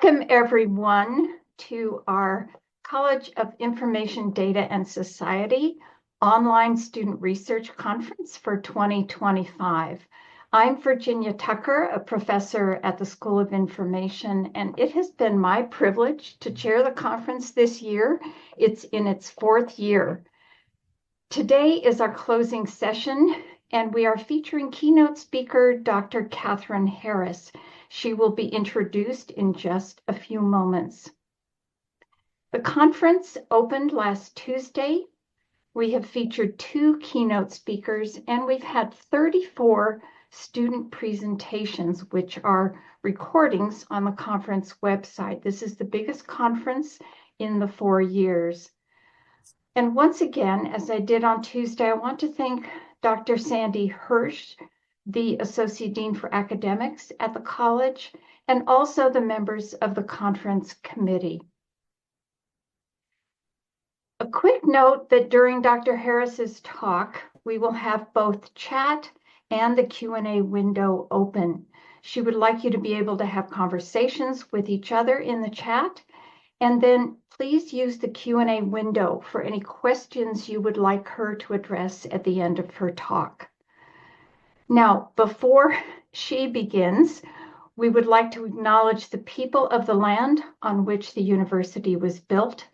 Welcome, everyone, to our College of Information, Data, and Society Online Student Research Conference for 2025. I'm Virginia Tucker, a professor at the School of Information, and it has been my privilege to chair the conference this year. It's in its fourth year. Today is our closing session, and we are featuring keynote speaker Dr. Catherine Harris. She will be introduced in just a few moments. The conference opened last Tuesday. We have featured 2 keynote speakers, and we've had 34 student presentations, which are recordings on the conference website. This is the biggest conference in the 4 years. And once again, as I did on Tuesday, I want to thank Dr. Sandy Hirsch, the Associate Dean for Academics at the college, and also the members of the conference committee. A quick note that during Dr. Harris's talk, we will have both chat and the Q&A window open. She would like you to be able to have conversations with each other in the chat, and then please use the Q&A window for any questions you would like her to address at the end of her talk. Now, before she begins, we would like to acknowledge the people of the land on which the university was built.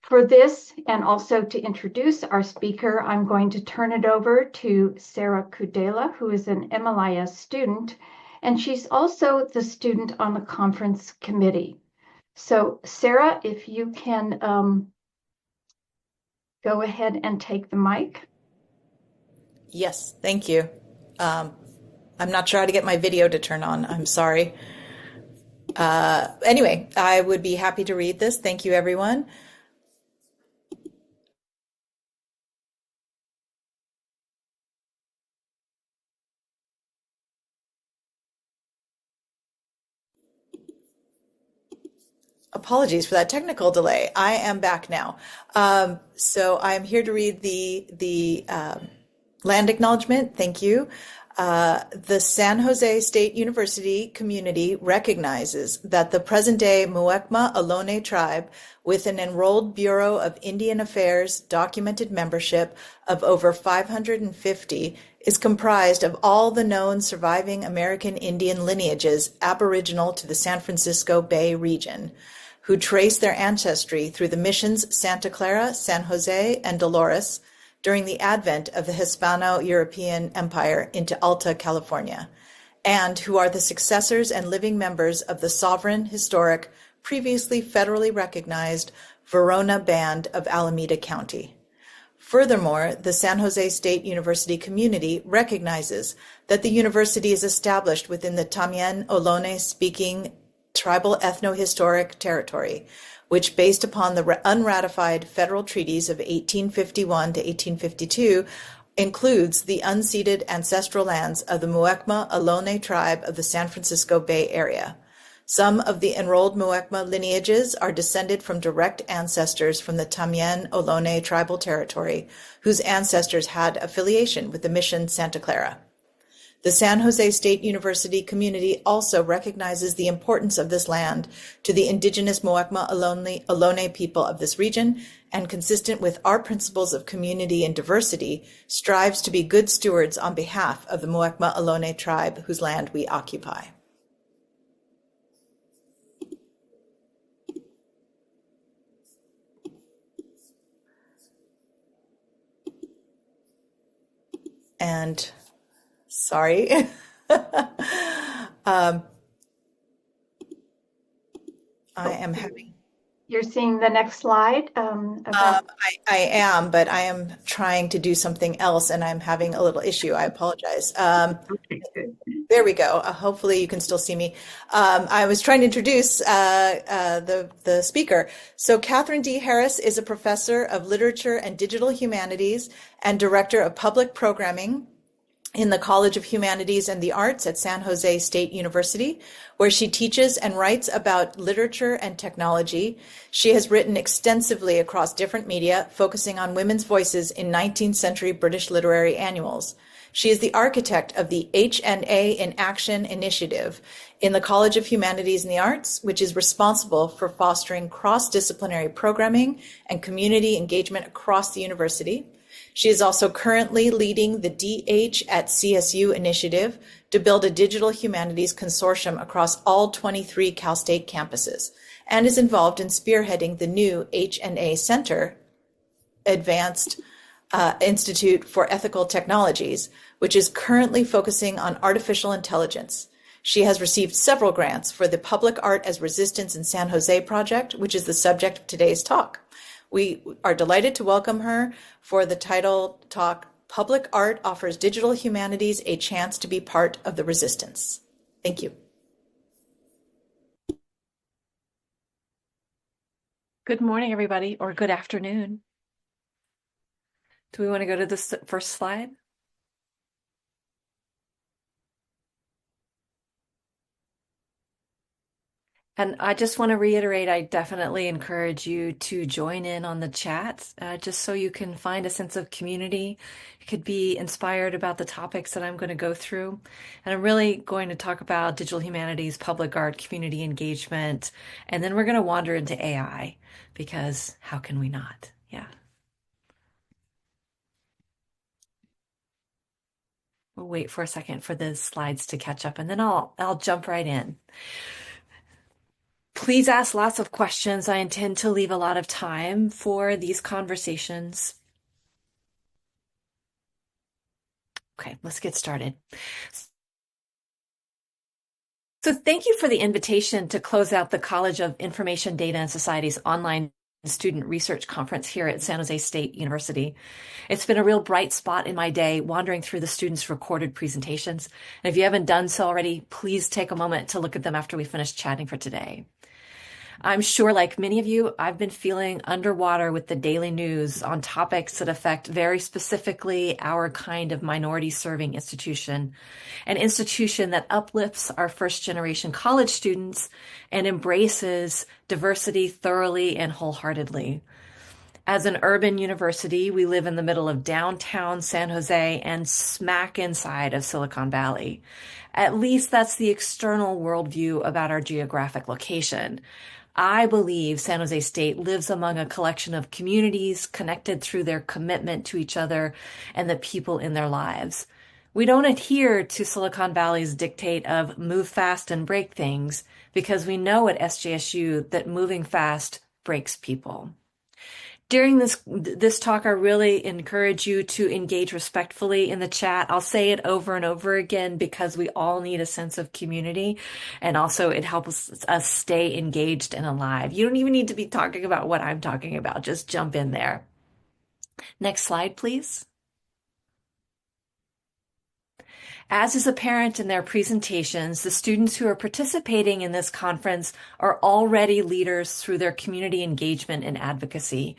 For this, and also to introduce our speaker, I'm going to turn it over to Sarah Kudela, who is an MLIS student, and she's also the student on the conference committee. So, Sarah, if you can go ahead and take the mic. Yes, thank you. I'm not sure how to get my video to turn on. I'm sorry. Anyway, I would be happy to read this. Thank you, everyone. Apologies for that technical delay. I am back now. So I'm here to read the land acknowledgement. Thank you. The San Jose State University community recognizes that the present-day Muwekma Ohlone tribe, with an enrolled Bureau of Indian Affairs documented membership of over 550, is comprised of all the known surviving American Indian lineages aboriginal to the San Francisco Bay region, who trace their ancestry through the missions Santa Clara, San Jose, and Dolores during the advent of the Hispano-European Empire into Alta California, and who are the successors and living members of the sovereign, historic, previously federally recognized Verona Band of Alameda County. Furthermore, the San Jose State University community recognizes that the university is established within the Tamien Ohlone-speaking tribal ethno-historic territory, which, based upon the unratified federal treaties of 1851 to 1852, includes the unceded ancestral lands of the Muwekma Ohlone tribe of the San Francisco Bay Area. Some of the enrolled Muwekma lineages are descended from direct ancestors from the Tamien Ohlone tribal territory, whose ancestors had affiliation with the mission Santa Clara. The San Jose State University community also recognizes the importance of this land to the indigenous Muwekma Ohlone people of this region, and consistent with our principles of community and diversity, strives to be good stewards on behalf of the Muwekma Ohlone tribe whose land we occupy. And sorry. I am having. You're seeing the next slide? I am, but I am trying to do something else and I'm having a little issue. I apologize. Okay, good. There we go. Hopefully you can still see me. I was trying to introduce the speaker. So Catherine D. Harris is a professor of literature and digital humanities and director of public programming in the College of Humanities and the Arts at San Jose State University, where she teaches and writes about literature and technology. She has written extensively across different media, focusing on women's voices in 19th century British literary annuals. She is the architect of the HNA in Action initiative in the College of Humanities and the Arts, which is responsible for fostering cross-disciplinary programming and community engagement across the university. She is also currently leading the DH at CSU initiative to build a digital humanities consortium across all 23 Cal State campuses, and is involved in spearheading the new HNA Center, Advanced Institute for Ethical Technologies, which is currently focusing on artificial intelligence. She has received several grants for the Public Art as Resistance in San Jose project, which is the subject of today's talk. We are delighted to welcome her for the title talk, Public Art Offers Digital Humanities a Chance to be Part of the Resistance. Thank you. Good morning, everybody, or good afternoon. Do we want to go to this first slide? And I just want to reiterate, I definitely encourage you to join in on the chat, just so you can find a sense of community. You could be inspired about the topics that I'm going to go through. And I'm really going to talk about digital humanities, public art, community engagement, and then we're going to wander into AI, because how can we not? Yeah. We'll wait for a second for the slides to catch up, and then I'll jump right in. Please ask lots of questions. I intend to leave a lot of time for these conversations. Okay, let's get started. So thank you for the invitation to close out the College of Information, Data, and Society's online student research conference here at San Jose State University. It's been a real bright spot in my day wandering through the students' recorded presentations. And if you haven't done so already, please take a moment to look at them after we finish chatting for today. I'm sure, like many of you, I've been feeling underwater with the daily news on topics that affect very specifically our kind of minority-serving institution, an institution that uplifts our first-generation college students and embraces diversity thoroughly and wholeheartedly. As an urban university, we live in the middle of downtown San Jose and smack inside of Silicon Valley. At least that's the external worldview about our geographic location. I believe San Jose State lives among a collection of communities connected through their commitment to each other and the people in their lives. We don't adhere to Silicon Valley's dictate of move fast and break things, because we know at SJSU that moving fast breaks people. During this talk, I really encourage you to engage respectfully in the chat. I'll say it over and over again because we all need a sense of community, and also it helps us stay engaged and alive. You don't even need to be talking about what I'm talking about. Just jump in there. Next slide, please. As is apparent in their presentations, the students who are participating in this conference are already leaders through their community engagement and advocacy.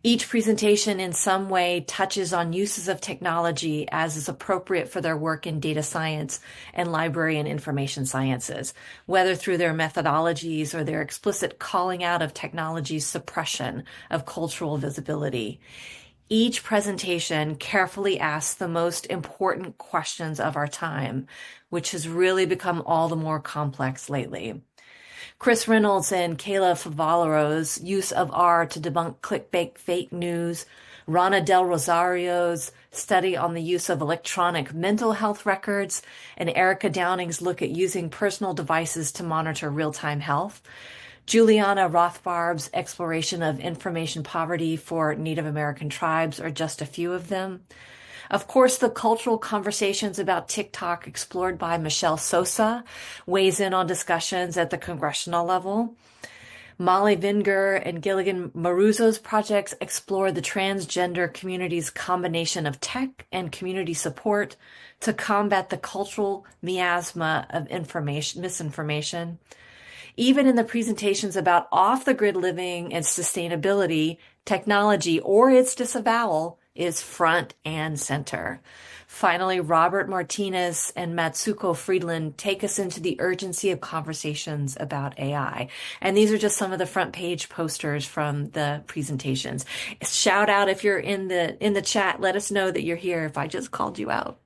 Each presentation in some way touches on uses of technology as is appropriate for their work in data science and library and information sciences, whether through their methodologies or their explicit calling out of technology's suppression of cultural visibility. Each presentation carefully asks the most important questions of our time, which has really become all the more complex lately. Chris Reynolds and Kayla Favalaro's use of R to debunk clickbait fake news, Rana Del Rosario's study on the use of electronic mental health records, and Erica Downing's look at using personal devices to monitor real-time health, Juliana Rothbarb's exploration of information poverty for Native American tribes are just a few of them. Of course, the cultural conversations about TikTok explored by Michelle Sosa weighs in on discussions at the congressional level. Molly Vinger and Gilligan Maruzzo's projects explore the transgender community's combination of tech and community support to combat the cultural miasma of misinformation. Even in the presentations about off-the-grid living and sustainability, technology or its disavowal is front and center. Finally, Robert Martinez and Matsuko Friedland take us into the urgency of conversations about AI. And these are just some of the front page posters from the presentations. Shout out if you're in the chat. Let us know that you're here if I just called you out.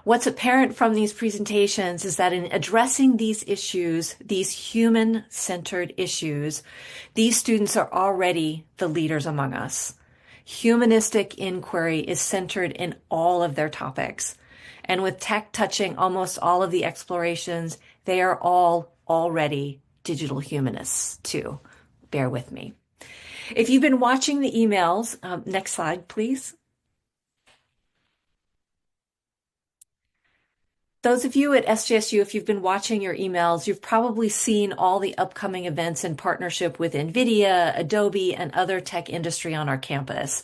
What's apparent from these presentations is that in addressing these issues, these human-centered issues, these students are already the leaders among us. Humanistic inquiry is centered in all of their topics. And with tech touching almost all of the explorations, they are all already digital humanists too. Bear with me. If you've been watching the emails, next slide, please. Those of you at SJSU, if you've been watching your emails, you've probably seen all the upcoming events in partnership with NVIDIA, Adobe, and other tech industry on our campus.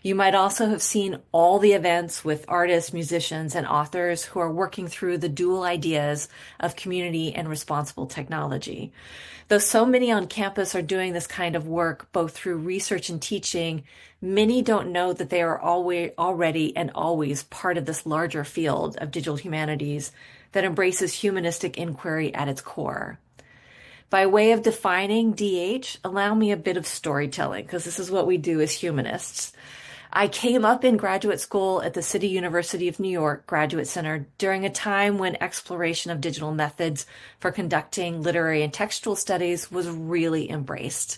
You might also have seen all the events with artists, musicians, and authors who are working through the dual ideas of community and responsible technology. Though so many on campus are doing this kind of work, both through research and teaching, many don't know that they are already and always part of this larger field of digital humanities that embraces humanistic inquiry at its core. By way of defining DH, allow me a bit of storytelling, because this is what we do as humanists. I came up in graduate school at the City University of New York Graduate Center during a time when exploration of digital methods for conducting literary and textual studies was really embraced.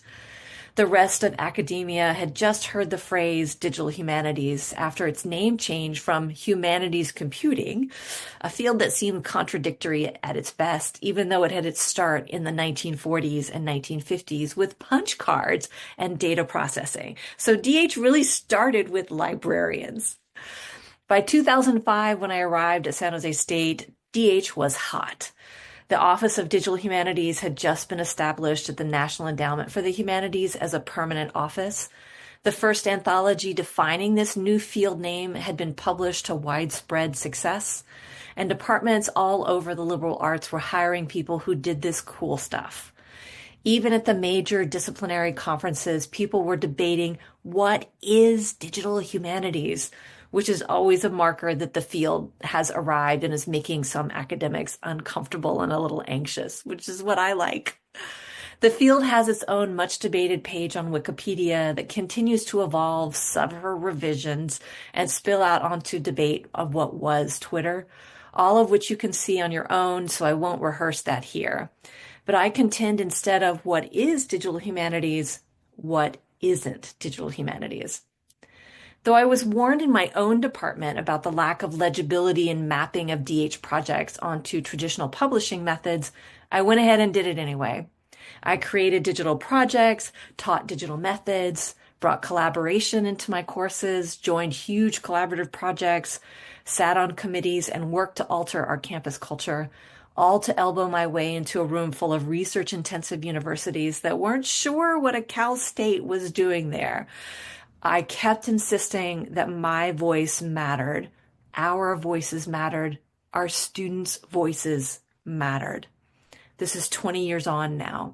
The rest of academia had just heard the phrase digital humanities after its name change from humanities computing, a field that seemed contradictory at its best, even though it had its start in the 1940s and 1950s with punch cards and data processing. So DH really started with librarians. By 2005, when I arrived at San Jose State, DH was hot. The Office of Digital Humanities had just been established at the National Endowment for the Humanities as a permanent office. The first anthology defining this new field name had been published to widespread success, and departments all over the liberal arts were hiring people who did this cool stuff. Even at the major disciplinary conferences, people were debating what is digital humanities, which is always a marker that the field has arrived and is making some academics uncomfortable and a little anxious, which is what I like. The field has its own much debated page on Wikipedia that continues to evolve, suffer revisions, and spill out onto debate of what was Twitter, all of which you can see on your own, so I won't rehearse that here. But I contend instead of what is digital humanities, what isn't digital humanities. Though I was warned in my own department about the lack of legibility and mapping of DH projects onto traditional publishing methods, I went ahead and did it anyway. I created digital projects, taught digital methods, brought collaboration into my courses, joined huge collaborative projects, sat on committees, and worked to alter our campus culture, all to elbow my way into a room full of research-intensive universities that weren't sure what a Cal State was doing there. I kept insisting that my voice mattered, our voices mattered, our students' voices mattered. This is 20 years on now.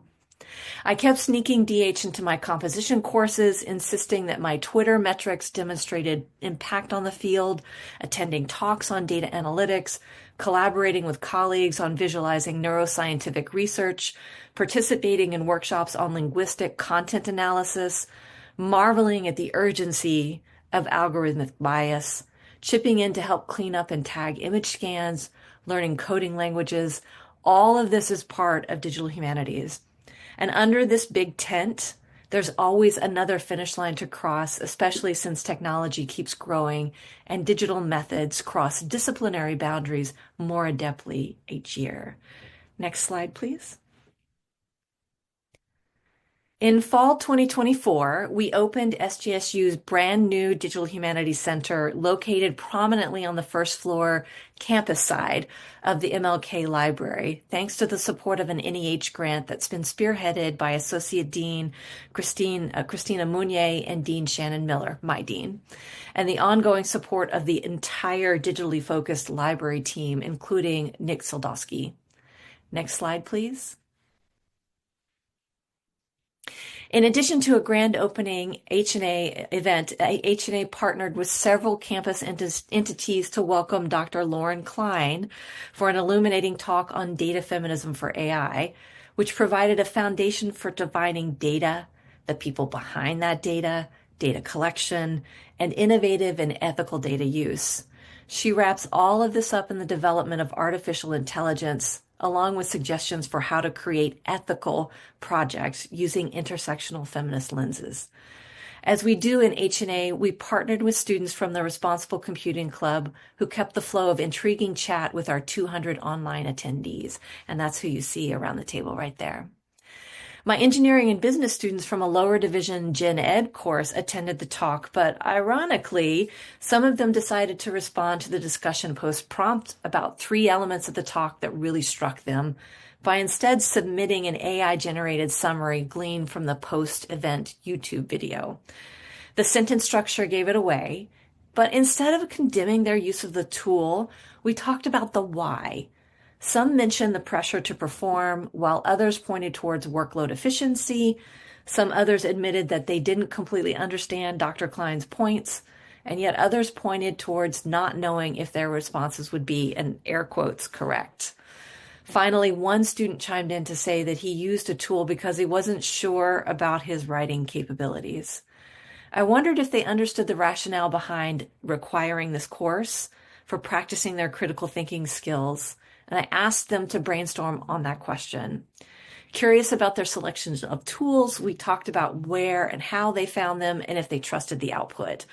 I kept sneaking DH into my composition courses, insisting that my Twitter metrics demonstrated impact on the field, attending talks on data analytics, collaborating with colleagues on visualizing neuroscientific research, participating in workshops on linguistic content analysis, marveling at the urgency of algorithmic bias, chipping in to help clean up and tag image scans, learning coding languages. All of this is part of digital humanities. And under this big tent, there's always another finish line to cross, especially since technology keeps growing and digital methods cross disciplinary boundaries more adeptly each year. Next slide, please. In fall 2024, we opened SJSU's brand new Digital Humanities Center located prominently on the first floor campus side of the MLK Library, thanks to the support of an NEH grant that's been spearheaded by Associate Dean Christina Mounier and Dean Shannon Miller, my dean, and the ongoing support of the entire digitally focused library team, including Nick Soldowski. Next slide, please. In addition to a grand opening H&A event, H&A partnered with several campus entities to welcome Dr. Lauren Klein for an illuminating talk on data feminism for AI, which provided a foundation for defining data, the people behind that data, data collection, and innovative and ethical data use. She wraps all of this up in the development of artificial intelligence, along with suggestions for how to create ethical projects using intersectional feminist lenses. As we do in H&A, we partnered with students from the Responsible Computing Club who kept the flow of intriguing chat with our 200 online attendees. And that's who you see around the table right there. My engineering and business students from a lower division gen ed course attended the talk, but ironically, some of them decided to respond to the discussion post prompt about 3 elements of the talk that really struck them by instead submitting an AI-generated summary gleaned from the post-event YouTube video. The sentence structure gave it away, but instead of condemning their use of the tool, we talked about the why. Some mentioned the pressure to perform, while others pointed towards workload efficiency. Some others admitted that they didn't completely understand Dr. Klein's points, and yet others pointed towards not knowing if their responses would be, in air quotes, correct. Finally, one student chimed in to say that he used a tool because he wasn't sure about his writing capabilities. I wondered if they understood the rationale behind requiring this course for practicing their critical thinking skills, and I asked them to brainstorm on that question. Curious about their selections of tools, we talked about where and how they found them and if they trusted the output.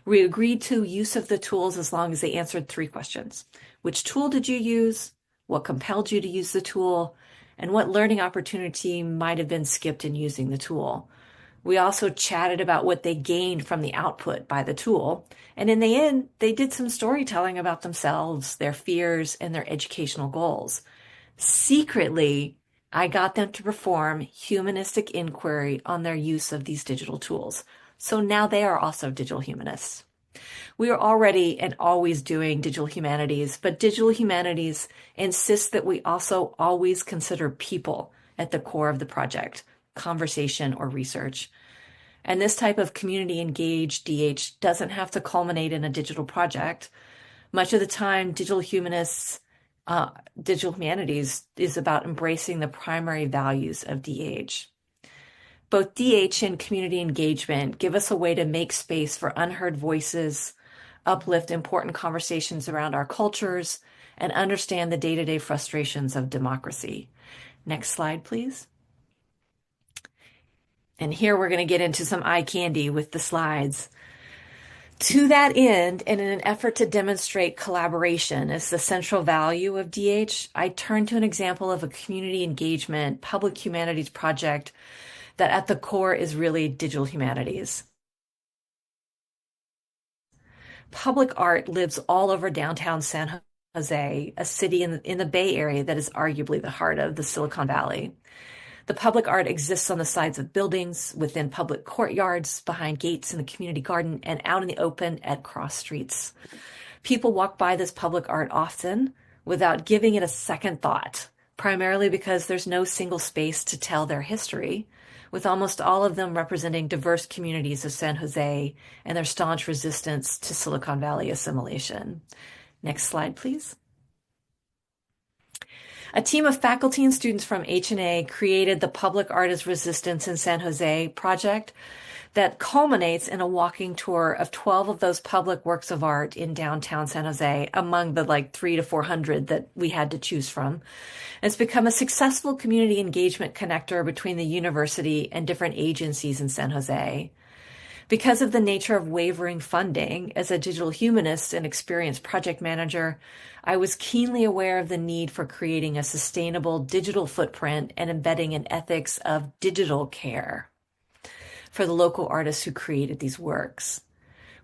We agreed to use of the tools as long as they answered 3 questions. Which tool did you use? What compelled you to use the tool? And what learning opportunity might have been skipped in using the tool? We also chatted about what they gained from the output by the tool. And in the end, they did some storytelling about themselves, their fears, and their educational goals. Secretly, I got them to perform humanistic inquiry on their use of these digital tools. So now they are also digital humanists. We are already and always doing digital humanities, but digital humanities insists that we also always consider people at the core of the project, conversation, or research. And this type of community engaged DH doesn't have to culminate in a digital project. Much of the time, digital humanities is about embracing the primary values of DH. Both DH and community engagement give us a way to make space for unheard voices, uplift important conversations around our cultures, and understand the day-to-day frustrations of democracy. Next slide, please. And here we're going to get into some eye candy with the slides. To that end, and in an effort to demonstrate collaboration as the central value of DH, I turned to an example of a community engagement public humanities project that at the core is really digital humanities. Public art lives all over downtown San Jose, a city in the Bay Area that is arguably the heart of the Silicon Valley. The public art exists on the sides of buildings, within public courtyards, behind gates in the community garden, and out in the open at cross streets. People walk by this public art often without giving it a second thought, primarily because there's no single space to tell their history, with almost all of them representing diverse communities of San Jose and their staunch resistance to Silicon Valley assimilation. Next slide, please. A team of faculty and students from H&A created the Public Art as Resistance in San Jose project that culminates in a walking tour of 12 of those public works of art in downtown San Jose, among the 300 to 400 that we had to choose from. It's become a successful community engagement connector between the university and different agencies in San Jose. Because of the nature of wavering funding, as a digital humanist and experienced project manager, I was keenly aware of the need for creating a sustainable digital footprint and embedding an ethics of digital care for the local artists who created these works.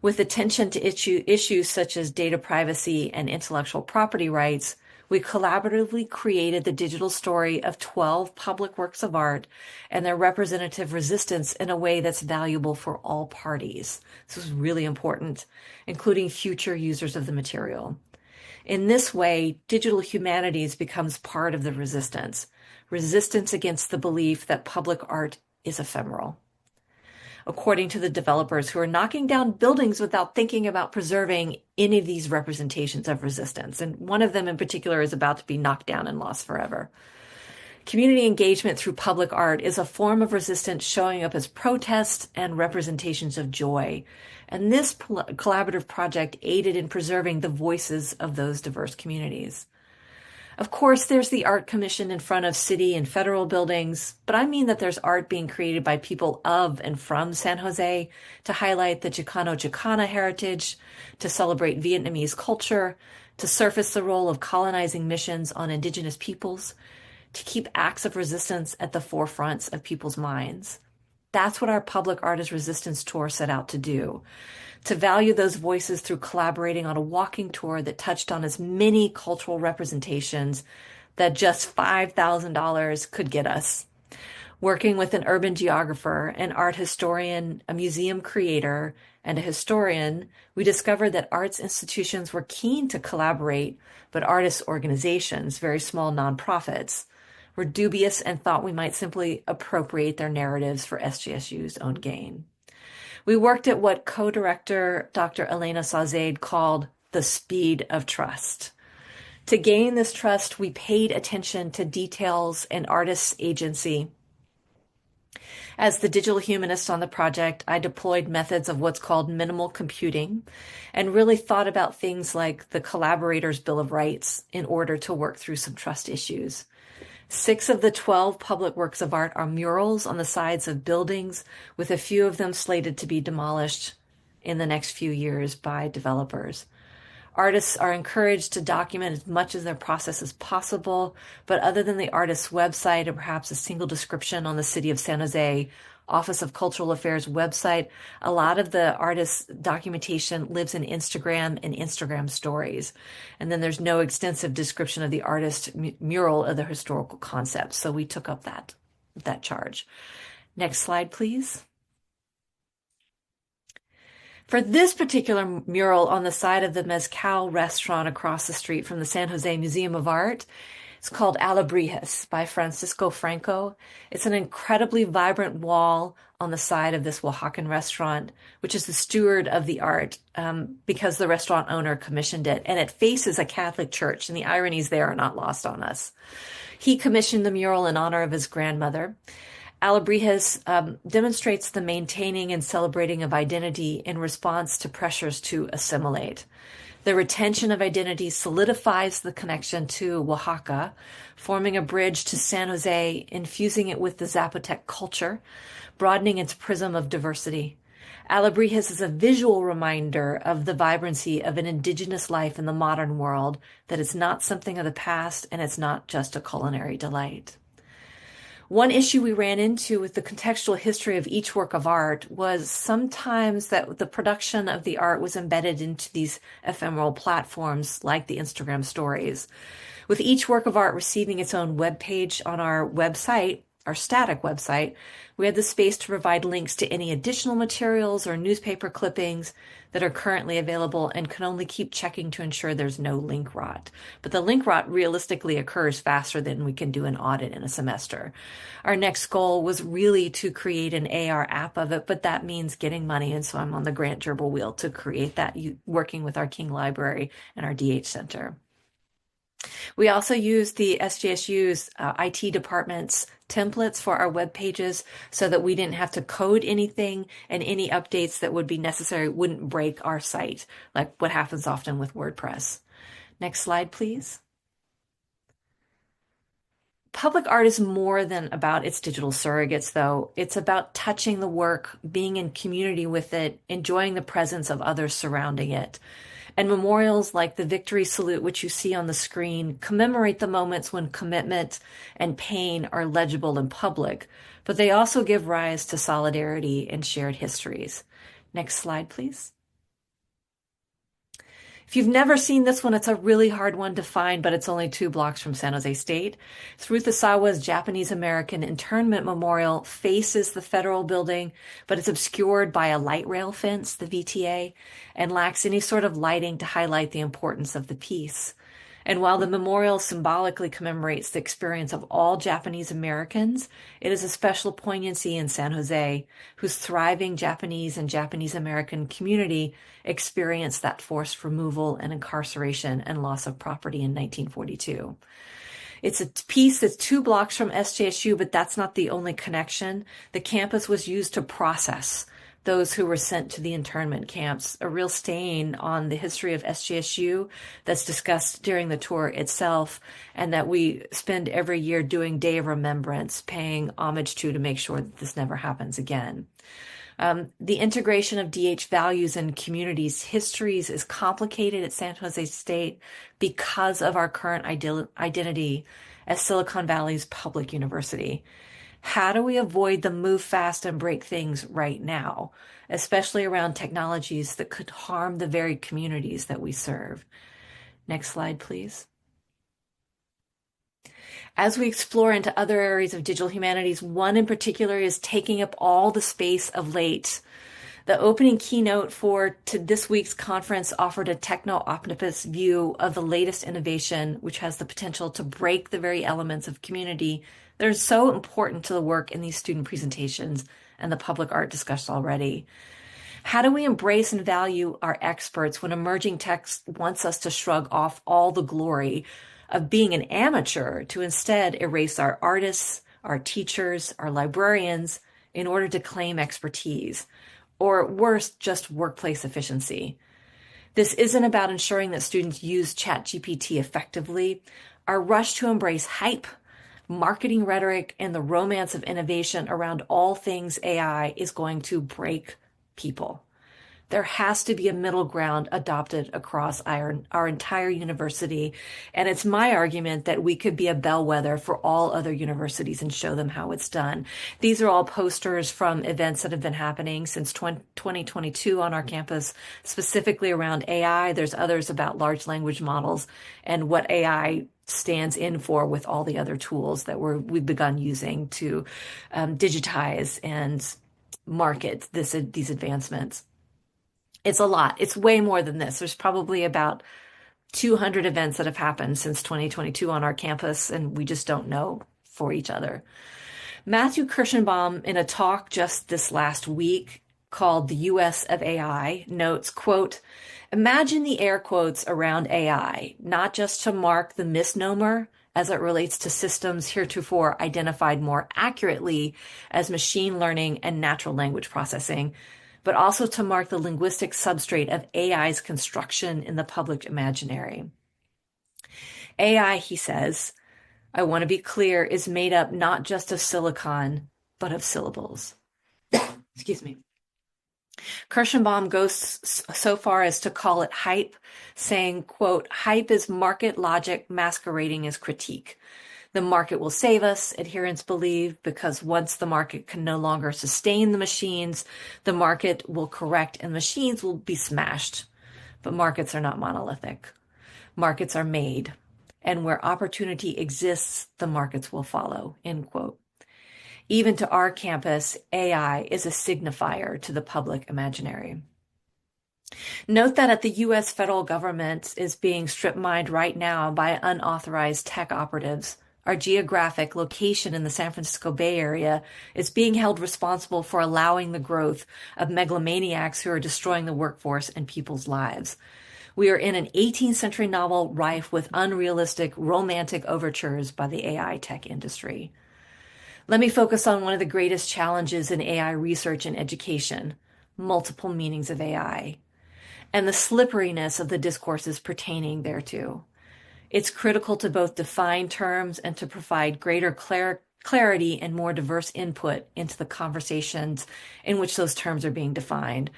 With attention to issues such as data privacy and intellectual property rights, we collaboratively created the digital story of 12 public works of art and their representative resistance in a way that's valuable for all parties. This was really important, including future users of the material. In this way, digital humanities becomes part of the resistance against the belief that public art is ephemeral. According to the developers who are knocking down buildings without thinking about preserving any of these representations of resistance. And one of them in particular is about to be knocked down and lost forever. Community engagement through public art is a form of resistance showing up as protests and representations of joy. And this collaborative project aided in preserving the voices of those diverse communities. Of course, there's the art commission in front of city and federal buildings, but I mean that there's art being created by people of and from San Jose to highlight the Chicano-Chicana heritage, to celebrate Vietnamese culture, to surface the role of colonizing missions on indigenous peoples, to keep acts of resistance at the forefronts of people's minds. That's what our Public Art is Resistance tour set out to do, to value those voices through collaborating on a walking tour that touched on as many cultural representations that just $5,000 could get us. Working with an urban geographer, an art historian, a museum creator, and a historian, we discovered that arts institutions were keen to collaborate, but artists' organizations, very small nonprofits, were dubious and thought we might simply appropriate their narratives for SJSU's own gain. We worked at what co-director Dr. Elena Sauzaide called the speed of trust. To gain this trust, we paid attention to details and artists' agency. As the digital humanist on the project, I deployed methods of what's called minimal computing and really thought about things like the collaborator's Bill of Rights in order to work through some trust issues. 6 of the 12 public works of art are murals on the sides of buildings, with a few of them slated to be demolished in the next few years by developers. Artists are encouraged to document as much of their process as possible, but other than the artist's website and perhaps a single description on the City of San Jose Office of Cultural Affairs website, a lot of the artist's documentation lives in Instagram and Instagram stories. And then there's no extensive description of the artist mural or the historical concepts. So we took up that charge. Next slide, please. For this particular mural on the side of the Mezcal restaurant across the street from the San Jose Museum of Art, it's called Alebrijes by Francisco Franco. It's an incredibly vibrant wall on the side of this Oaxacan restaurant, which is the steward of the art because the restaurant owner commissioned it. And it faces a Catholic church, and the ironies there are not lost on us. He commissioned the mural in honor of his grandmother. Alebrijes demonstrates the maintaining and celebrating of identity in response to pressures to assimilate. The retention of identity solidifies the connection to Oaxaca, forming a bridge to San Jose, infusing it with the Zapotec culture, broadening its prism of diversity. Alebrijes is a visual reminder of the vibrancy of an indigenous life in the modern world, that it's not something of the past and it's not just a culinary delight. One issue we ran into with the contextual history of each work of art was sometimes that the production of the art was embedded into these ephemeral platforms like the Instagram stories. With each work of art receiving its own web page on our website, our static website, we had the space to provide links to any additional materials or newspaper clippings that are currently available and can only keep checking to ensure there's no link rot. But the link rot realistically occurs faster than we can do an audit in a semester. Our next goal was really to create an AR app of it, but that means getting money. And so I'm on the grant gerbil wheel to create that, working with our King Library and our DH Center. We also used the SJSU's IT department's templates for our web pages so that we didn't have to code anything, and any updates that would be necessary wouldn't break our site, like what happens often with WordPress. Next slide, please. Public art is more than about its digital surrogates, though. It's about touching the work, being in community with it, enjoying the presence of others surrounding it. And memorials like the Victory Salute, which you see on the screen, commemorate the moments when commitment and pain are legible in public, but they also give rise to solidarity and shared histories. Next slide, please. If you've never seen this one, it's a really hard one to find, but it's only 2 blocks from San Jose State. It's Ruth Asawa's Japanese-American Internment Memorial faces the federal building, but it's obscured by a light rail fence, the VTA, and lacks any sort of lighting to highlight the importance of the piece. And while the memorial symbolically commemorates the experience of all Japanese Americans, it is a special poignancy in San Jose, whose thriving Japanese and Japanese American community experienced that forced removal and incarceration and loss of property in 1942. It's a piece that's 2 blocks from SJSU, but that's not the only connection. The campus was used to process those who were sent to the internment camps, a real stain on the history of SJSU that's discussed during the tour itself, and that we spend every year doing Day of Remembrance, paying homage to make sure that this never happens again. The integration of DH values and communities' histories is complicated at San Jose State because of our current identity as Silicon Valley's public university. How do we avoid the move fast and break things right now, especially around technologies that could harm the very communities that we serve? Next slide, please. As we explore into other areas of digital humanities, one in particular is taking up all the space of late. The opening keynote to this week's conference offered a techno-optimist view of the latest innovation, which has the potential to break the very elements of community that are so important to the work in these student presentations and the public art discussed already. How do we embrace and value our experts when emerging tech wants us to shrug off all the glory of being an amateur to instead erase our artists, our teachers, our librarians in order to claim expertise, or worse, just workplace efficiency? This isn't about ensuring that students use ChatGPT effectively. Our rush to embrace hype, marketing rhetoric, and the romance of innovation around all things AI is going to break people. There has to be a middle ground adopted across our entire university. And it's my argument that we could be a bellwether for all other universities and show them how it's done. These are all posters from events that have been happening since 2022 on our campus, specifically around AI. There's others about large language models and what AI stands in for with all the other tools that we've begun using to digitize and market these advancements. It's a lot. It's way more than this. There's probably about 200 events that have happened since 2022 on our campus, and we just don't know for each other. Matthew Kirschenbaum, in a talk just this last week called The US of AI, notes, quote, "Imagine the air quotes around AI, not just to mark the misnomer as it relates to systems heretofore identified more accurately as machine learning and natural language processing, but also to mark the linguistic substrate of AI's construction in the public imaginary. AI," he says, "I want to be clear, is made up not just of silicon, but of syllables." Excuse me. Kirschenbaum goes so far as to call it hype, saying, quote, "Hype is market logic masquerading as critique. The market will save us," adherents believe, because once the market can no longer sustain the machines, the market will correct and machines will be smashed. But markets are not monolithic. Markets are made. And where opportunity exists, the markets will follow, end quote. Even to our campus, AI is a signifier to the public imaginary. Note that the U.S. federal government is being strip-mined right now by unauthorized tech operatives. Our geographic location in the San Francisco Bay Area is being held responsible for allowing the growth of megalomaniacs who are destroying the workforce and people's lives. We are in an 18th century novel rife with unrealistic, romantic overtures by the AI tech industry. Let me focus on one of the greatest challenges in AI research and education, multiple meanings of AI, and the slipperiness of the discourses pertaining thereto. It's critical to both define terms and to provide greater clarity and more diverse input into the conversations in which those terms are being defined.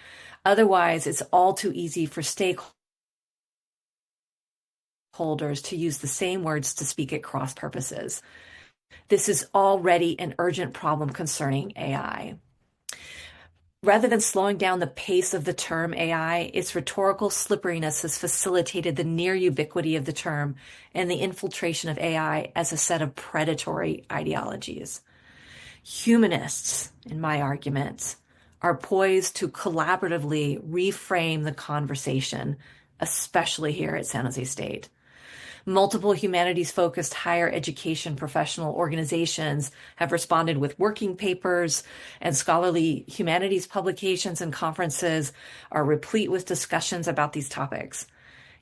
Otherwise, it's all too easy for stakeholders to use the same words to speak at cross purposes. This is already an urgent problem concerning AI. Rather than slowing down the pace of the term AI, its rhetorical slipperiness has facilitated the near ubiquity of the term and the infiltration of AI as a set of predatory ideologies. Humanists, in my argument, are poised to collaboratively reframe the conversation, especially here at San Jose State. Multiple humanities-focused higher education professional organizations have responded with working papers, and scholarly humanities publications and conferences are replete with discussions about these topics.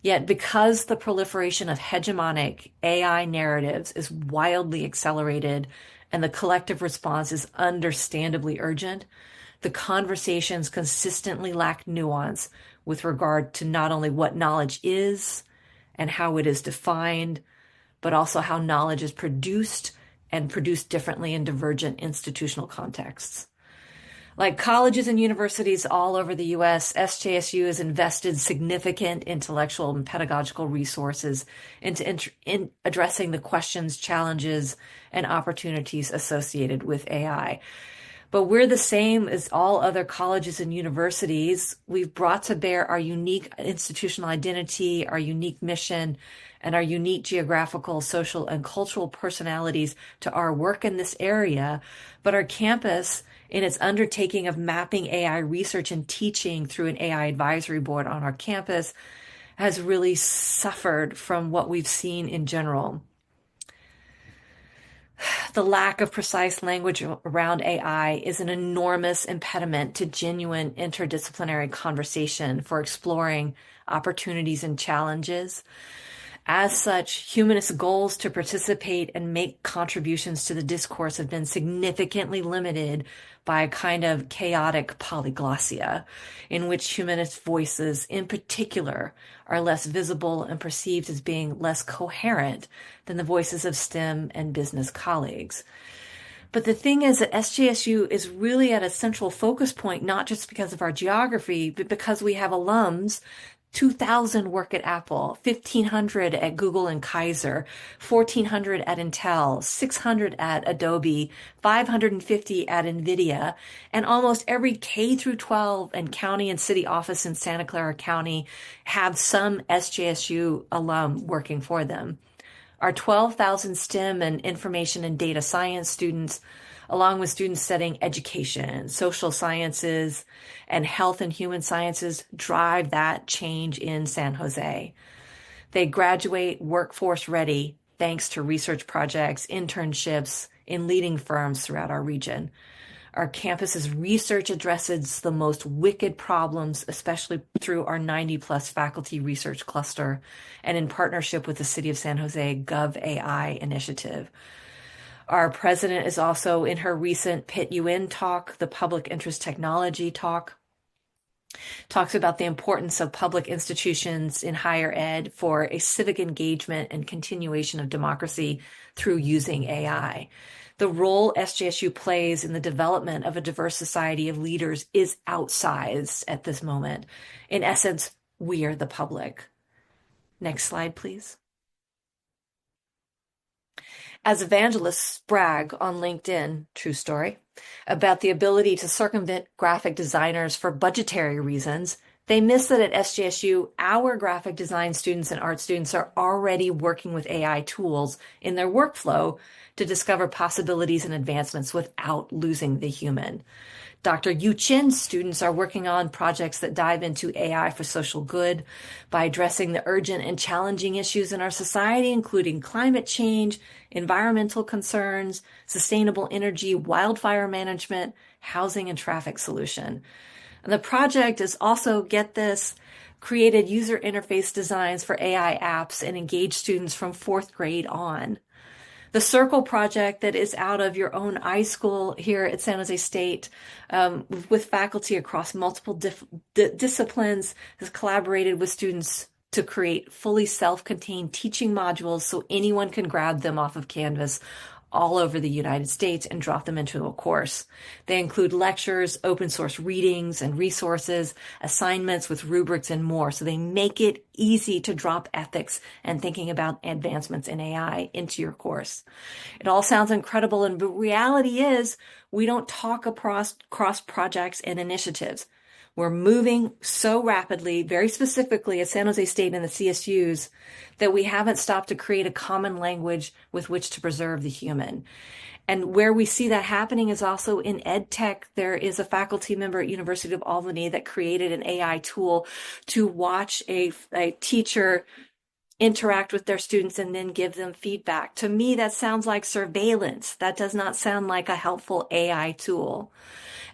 Yet, because the proliferation of hegemonic AI narratives is wildly accelerated and the collective response is understandably urgent, the conversations consistently lack nuance with regard to not only what knowledge is and how it is defined, but also how knowledge is produced and produced differently in divergent institutional contexts. Like colleges and universities all over the US, SJSU has invested significant intellectual and pedagogical resources into addressing the questions, challenges, and opportunities associated with AI. But we're the same as all other colleges and universities. We've brought to bear our unique institutional identity, our unique mission, and our unique geographical, social, and cultural personalities to our work in this area. But our campus, in its undertaking of mapping AI research and teaching through an AI advisory board on our campus, has really suffered from what we've seen in general. The lack of precise language around AI is an enormous impediment to genuine interdisciplinary conversation for exploring opportunities and challenges. As such, humanist goals to participate and make contributions to the discourse have been significantly limited by a kind of chaotic polyglossia, in which humanist voices in particular are less visible and perceived as being less coherent than the voices of STEM and business colleagues. But the thing is that SJSU is really at a central focus point, not just because of our geography, but because we have alums. 2,000 work at Apple, 1,500 at Google and Kaiser, 1,400 at Intel, 600 at Adobe, 550 at NVIDIA, and almost every K through 12 and county and city office in Santa Clara County have some SJSU alum working for them. Our 12,000 STEM and information and data science students, along with students studying education, social sciences, and health and human sciences, drive that change in San Jose. They graduate workforce ready thanks to research projects, internships in leading firms throughout our region. Our campus's research addresses the most wicked problems, especially through our 90-plus faculty research cluster and in partnership with the City of San Jose GovAI initiative. Our president is also in her recent Pit UN talk, the Public Interest Technology talk, talks about the importance of public institutions in higher ed for a civic engagement and continuation of democracy through using AI. The role SJSU plays in the development of a diverse society of leaders is outsized at this moment. In essence, we are the public. Next slide, please. As evangelists brag on LinkedIn, true story, about the ability to circumvent graphic designers for budgetary reasons, they miss that at SJSU, our graphic design students and art students are already working with AI tools in their workflow to discover possibilities and advancements without losing the human. Dr. Yu Chin's students are working on projects that dive into AI for social good by addressing the urgent and challenging issues in our society, including climate change, environmental concerns, sustainable energy, wildfire management, housing, and traffic solution. And the project is also, get this, created user interface designs for AI apps and engaged students from 4th grade on. The Circle project that is out of your own iSchool here at San Jose State, with faculty across multiple disciplines, has collaborated with students to create fully self-contained teaching modules so anyone can grab them off of Canvas all over the United States and drop them into a course. They include lectures, open source readings and resources, assignments with rubrics and more. So they make it easy to drop ethics and thinking about advancements in AI into your course. It all sounds incredible, and the reality is we don't talk across projects and initiatives. We're moving so rapidly, very specifically at San Jose State and the CSUs, that we haven't stopped to create a common language with which to preserve the human. And where we see that happening is also in ed tech. There is a faculty member at University of Albany that created an AI tool to watch a teacher interact with their students and then give them feedback. To me, that sounds like surveillance. That does not sound like a helpful AI tool.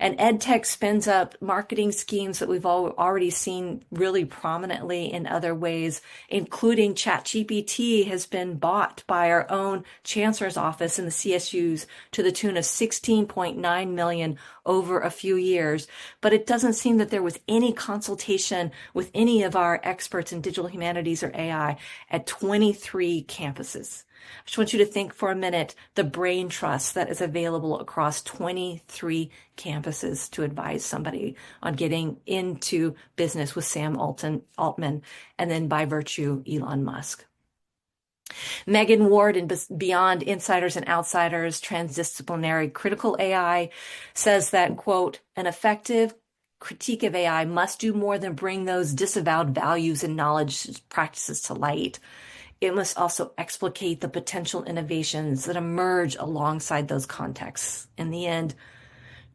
And EdTech spins up marketing schemes that we've already seen really prominently in other ways, including ChatGPT has been bought by our own chancellor's office in the CSUs to the tune of 16.9 million over a few years. But it doesn't seem that there was any consultation with any of our experts in digital humanities or AI at 23 campuses. I just want you to think for a minute the brain trust that is available across 23 campuses to advise somebody on getting into business with Sam Altman, and then by virtue, Elon Musk. Megan Ward in Beyond Insiders and Outsiders, Transdisciplinary Critical AI says that, quote, an effective critique of AI must do more than bring those disavowed values and knowledge practices to light. It must also explicate the potential innovations that emerge alongside those contexts. In the end,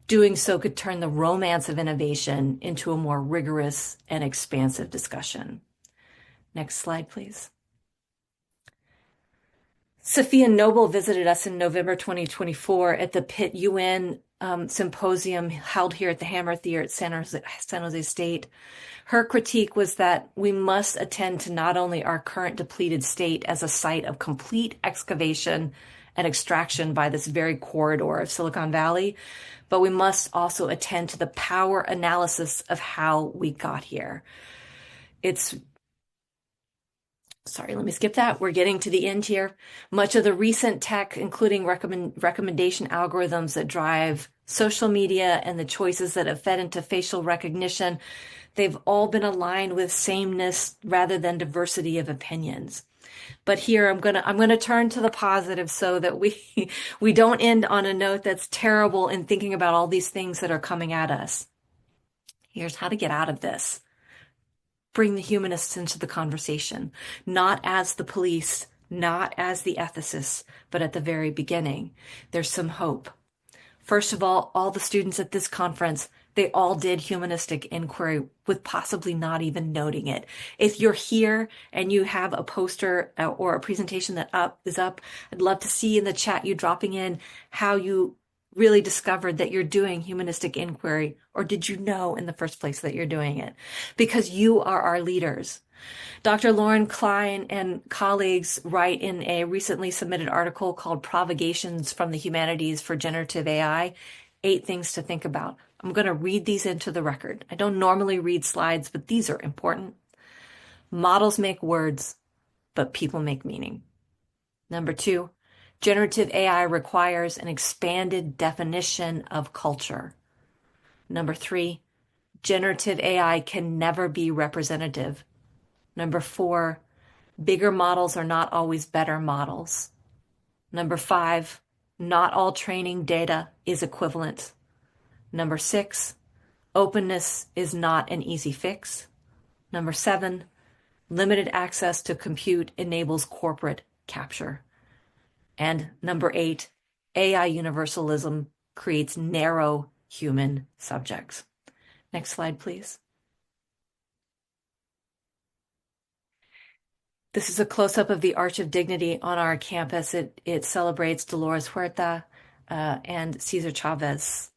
doing so could turn the romance of innovation into a more rigorous and expansive discussion. Next slide, please. Sophia Noble visited us in November 2024 at the Pitt UN symposium held here at the Hammer Theater at San Jose State. Her critique was that we must attend to not only our current depleted state as a site of complete excavation and extraction by this very corridor of Silicon Valley, but we must also attend to the power analysis of how we got here. Sorry, let me skip that. We're getting to the end here. Much of the recent tech, including recommendation algorithms that drive social media and the choices that have fed into facial recognition, they've all been aligned with sameness rather than diversity of opinions. But here I'm gonna turn to the positive so that we don't end on a note that's terrible in thinking about all these things that are coming at us. Here's how to get out of this. Bring the humanists into the conversation, not as the police, not as the ethicists, but at the very beginning. There's some hope. First of all the students at this conference, they all did humanistic inquiry with possibly not even noting it. If you're here and you have a poster or a presentation that is up, I'd love to see in the chat you dropping in how you really discovered that you're doing humanistic inquiry, or did you know in the first place that you're doing it? Because you are our leaders. Dr. Lauren Klein and colleagues write in a recently submitted article called Provocations from the Humanities for Generative AI, 8 things to think about. I'm going to read these into the record. I don't normally read slides, but these are important. Models make words, but people make meaning. Number 2, generative AI requires an expanded definition of culture. Number 3, generative AI can never be representative. Number 4, bigger models are not always better models. Number 5, not all training data is equivalent. Number 6, openness is not an easy fix. Number 7, limited access to compute enables corporate capture. And number 8, AI universalism creates narrow human subjects. Next slide, please. This is a close-up of the Arch of Dignity on our campus. It celebrates Dolores Huerta and Cesar Chavez.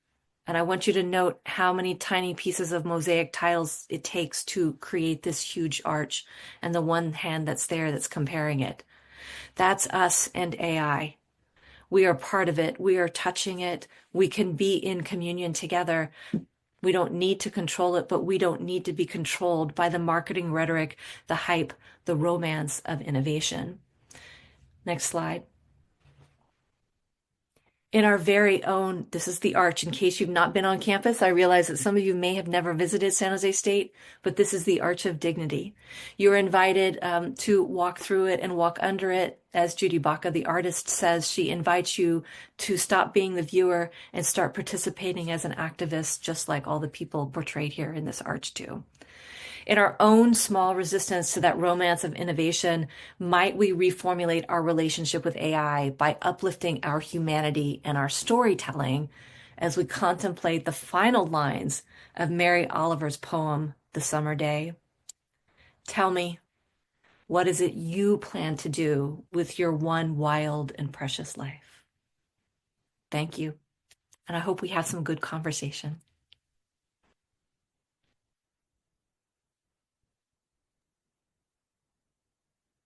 And I want you to note how many tiny pieces of mosaic tiles it takes to create this huge arch, and the one hand that's there that's comparing it. That's us and AI. We are part of it. We are touching it. We can be in communion together. We don't need to control it, but we don't need to be controlled by the marketing rhetoric, the hype, the romance of innovation. Next slide. In our very own, this is the Arch. In case you've not been on campus, I realize that some of you may have never visited San Jose State, but this is the Arch of Dignity. You're invited to walk through it and walk under it. As Judy Baca, the artist, says, she invites you to stop being the viewer and start participating as an activist, just like all the people portrayed here in this arch do. In our own small resistance to that romance of innovation, might we reformulate our relationship with AI by uplifting our humanity and our storytelling as we contemplate the final lines of Mary Oliver's poem, The Summer Day? Tell me, what is it you plan to do with your one wild and precious life? Thank you. And I hope we have some good conversation.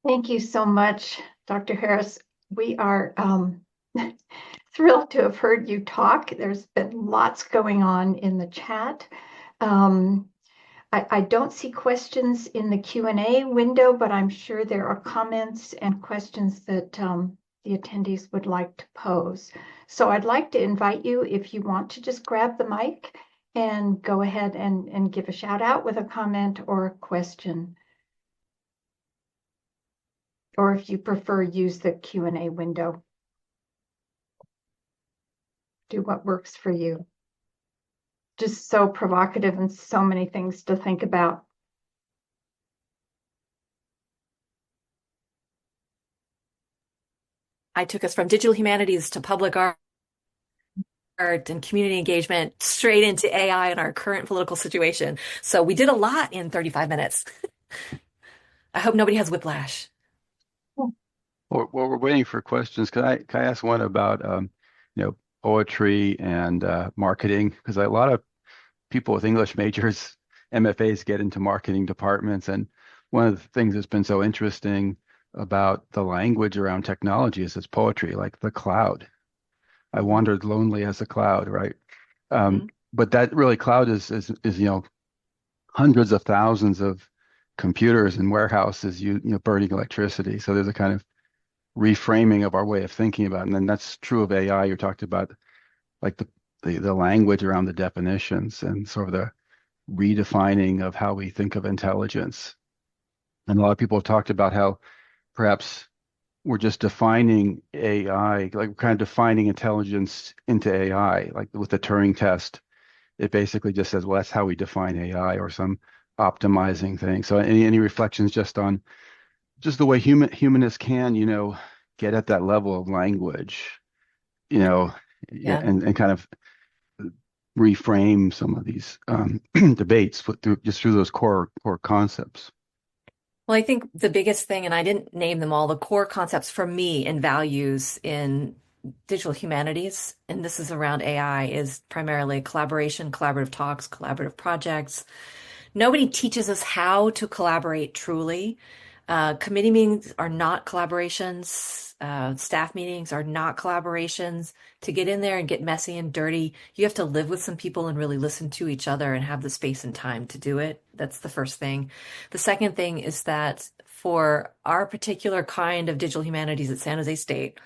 Thank you so much, Dr. Harris. We are thrilled to have heard you talk. There's been lots going on in the chat. I don't see questions in the Q&A window, but I'm sure there are comments and questions that the attendees would like to pose. So I'd like to invite you, if you want to just grab the mic and go ahead and give a shout out with a comment or a question. Or if you prefer, use the Q&A window. Do what works for you. Just so provocative and so many things to think about. I took us from digital humanities to public art and community engagement straight into AI and our current political situation. So we did a lot in 35 minutes. I hope nobody has whiplash. Well, we're waiting for questions. Can I ask one about poetry and marketing? Because a lot of people with English majors, MFAs, get into marketing departments, and one of the things that's been so interesting about the language around technology is its poetry, like the cloud. I wandered lonely as a cloud, right? But that really cloud is hundreds of thousands of computers and warehouses burning electricity. So there's a kind of reframing of our way of thinking about it. And then that's true of AI. You talked about like the language around the definitions and sort of the redefining of how we think of intelligence. And a lot of people have talked about how perhaps we're just defining AI, like we're kind of defining intelligence into AI, like with the Turing test. It basically just says, well, that's how we define AI, or some optimizing thing. So any reflections just on just the way humanists can, get at that level of language, and kind of reframe some of these debates through those core concepts. Well, I think the biggest thing, and I didn't name them all, the core concepts for me and values in digital humanities, and this is around AI, is primarily collaboration, collaborative talks, collaborative projects. Nobody teaches us how to collaborate truly. Committee meetings are not collaborations. Staff meetings are not collaborations. To get in there and get messy and dirty, you have to live with some people and really listen to each other and have the space and time to do it. That's the first thing. The second thing is that for our particular kind of digital humanities at San Jose State,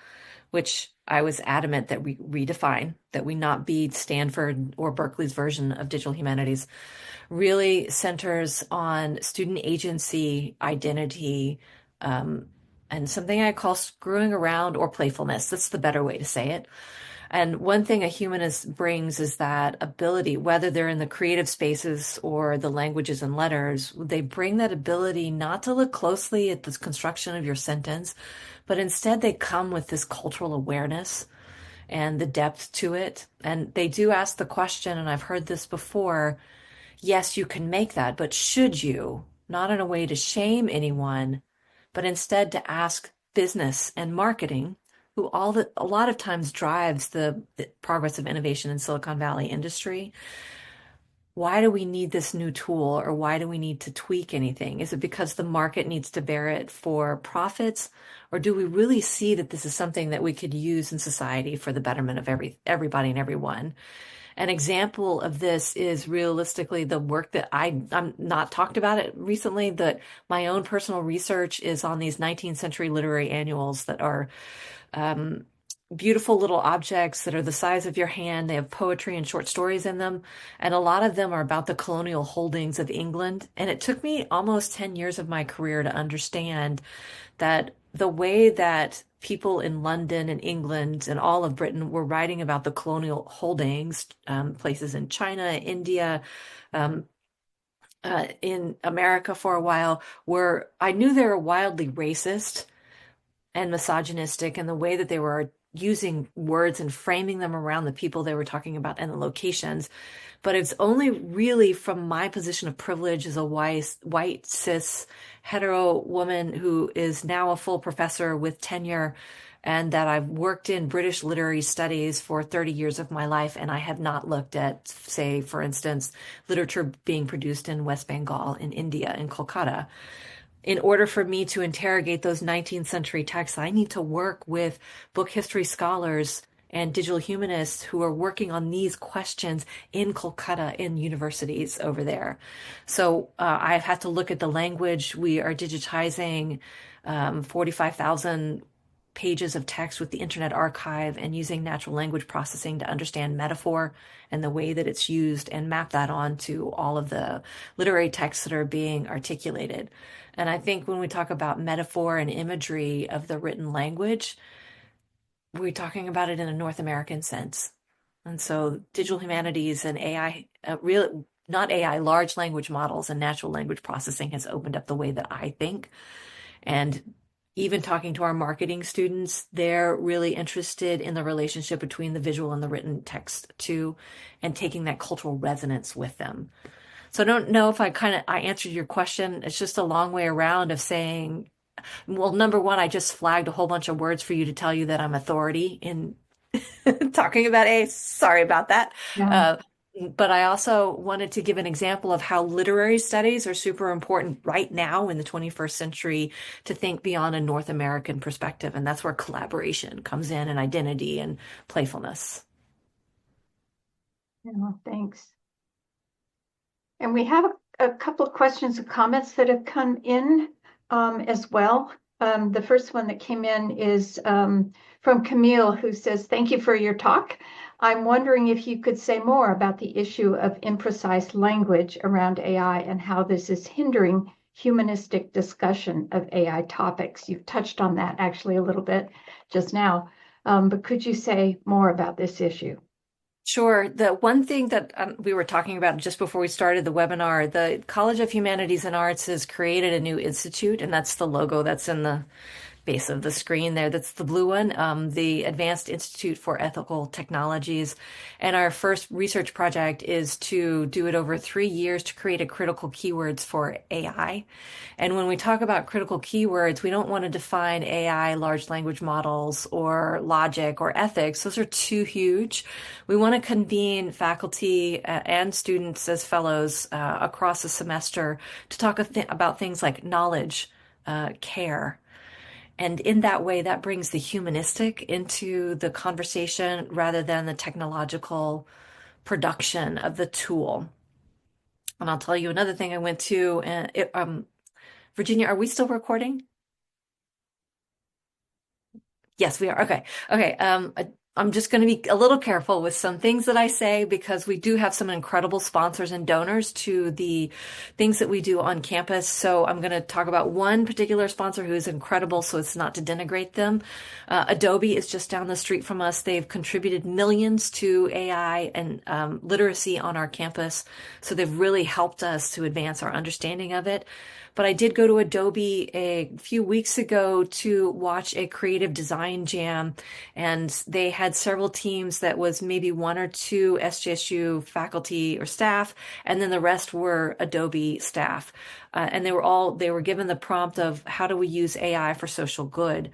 which I was adamant that we redefine, that we not be Stanford or Berkeley's version of digital humanities, really centers on student agency, identity, and something I call screwing around or playfulness. That's the better way to say it. And one thing a humanist brings is that ability, whether they're in the creative spaces or the languages and letters, they bring that ability not to look closely at the construction of your sentence, but instead they come with this cultural awareness and the depth to it. And they do ask the question, and I've heard this before, yes, you can make that, but should you? Not in a way to shame anyone, but instead to ask business and marketing, who a lot of times drives the progress of innovation in Silicon Valley industry. Why do we need this new tool, or why do we need to tweak anything? Is it because the market needs to bear it for profits, or do we really see that this is something that we could use in society for the betterment of everybody and everyone? An example of this is realistically the work that I'm not talked about it recently, that my own personal research is on these 19th century literary annuals that are beautiful little objects that are the size of your hand. They have poetry and short stories in them. And a lot of them are about the colonial holdings of England. And it took me almost 10 years of my career to understand that the way that people in London and England and all of Britain were writing about the colonial holdings, places in China, India, in America for a while, I knew they were wildly racist and misogynistic in the way that they were using words and framing them around the people they were talking about and the locations. But it's only really from my position of privilege as a white, cis, hetero woman who is now a full professor with tenure and that I've worked in British literary studies for 30 years of my life, and I have not looked at, say, for instance, literature being produced in West Bengal, in India, in Kolkata. In order for me to interrogate those 19th century texts, I need to work with book history scholars and digital humanists who are working on these questions in Kolkata in universities over there. So I've had to look at the language. We are digitizing 45,000 pages of text with the Internet Archive and using natural language processing to understand metaphor and the way that it's used and map that onto all of the literary texts that are being articulated. And I think when we talk about metaphor and imagery of the written language, we're talking about it in a North American sense. And so digital humanities and AI, not AI, large language models and natural language processing has opened up the way that I think. And even talking to our marketing students, they're really interested in the relationship between the visual and the written text too, and taking that cultural resonance with them. So I don't know if I answered your question. It's just a long way around of saying, well, number one, I just flagged a whole bunch of words for you to tell you that I'm authority in talking about AI. Sorry about that. Yeah. But I also wanted to give an example of how literary studies are super important right now in the 21st century to think beyond a North American perspective. And that's where collaboration comes in and identity and playfulness. Yeah, thanks. And we have a couple of questions and comments that have come in as well. The first one that came in is from Camille, who says, "Thank you for your talk. I'm wondering if you could say more about the issue of imprecise language around AI and how this is hindering humanistic discussion of AI topics." You've touched on that actually a little bit just now, but could you say more about this issue? Sure. The one thing that we were talking about just before we started the webinar, the College of Humanities and Arts has created a new institute, and that's the logo that's in the base of the screen there. That's the blue one, the Advanced Institute for Ethical Technologies. And our first research project is to do it over 3 years to create a critical keywords for AI. And when we talk about critical keywords, we don't want to define AI, large language models, or logic or ethics. Those are too huge. We want to convene faculty and students as fellows across the semester to talk about things like knowledge, care. And in that way, that brings the humanistic into the conversation rather than the technological production of the tool. And I'll tell you another thing I went to, Virginia, are we still recording? Yes, we are. Okay. Okay. I'm just going to be a little careful with some things that I say because we do have some incredible sponsors and donors to the things that we do on campus. So I'm going to talk about one particular sponsor who is incredible, so it's not to denigrate them. Adobe is just down the street from us. They've contributed millions to AI and literacy on our campus. So they've really helped us to advance our understanding of it. But I did go to Adobe a few weeks ago to watch a creative design jam, and they had several teams that was maybe 1 or 2 SJSU faculty or staff, and then the rest were Adobe staff. And they were given the prompt of how do we use AI for social good.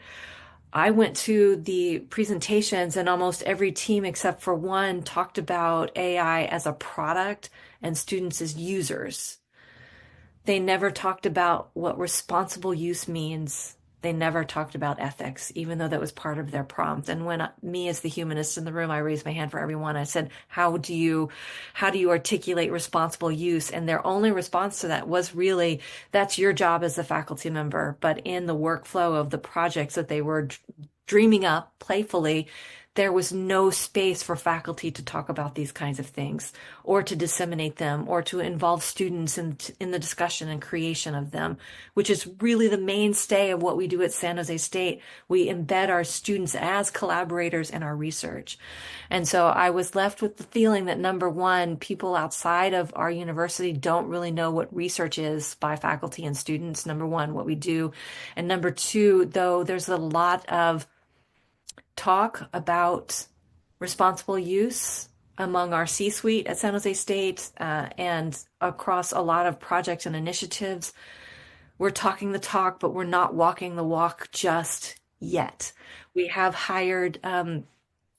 I went to the presentations and almost every team except for one talked about AI as a product and students as users. They never talked about what responsible use means. They never talked about ethics, even though that was part of their prompt. And when me as the humanist in the room, I raised my hand for everyone. I said, how do you articulate responsible use? And their only response to that was really, that's your job as a faculty member. But in the workflow of the projects that they were dreaming up playfully, there was no space for faculty to talk about these kinds of things or to disseminate them or to involve students in the discussion and creation of them, which is really the mainstay of what we do at San Jose State. We embed our students as collaborators in our research. And so I was left with the feeling that, number one, people outside of our university don't really know what research is by faculty and students, number one, what we do. And number two, though, there's a lot of talk about responsible use among our C-suite at San Jose State and across a lot of projects and initiatives. We're talking the talk, but we're not walking the walk just yet. We have hired,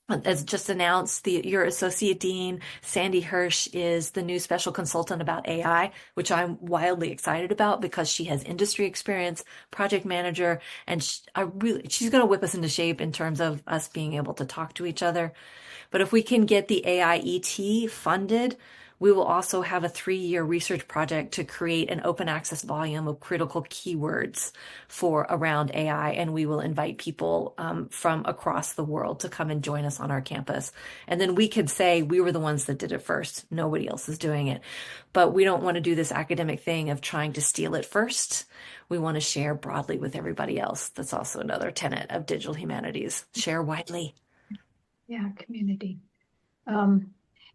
as just announced, your associate dean, Sandy Hirsch, is the new special consultant about AI, which I'm wildly excited about because she has industry experience, project manager, and she's going to whip us into shape in terms of us being able to talk to each other. But if we can get the AIET funded, we will also have a 3-year research project to create an open access volume of critical keywords for around AI. And we will invite people from across the world to come and join us on our campus. And then we could say we were the ones that did it first. Nobody else is doing it. But we don't want to do this academic thing of trying to steal it first. We want to share broadly with everybody else. That's also another tenet of digital humanities. Share widely. Yeah, community.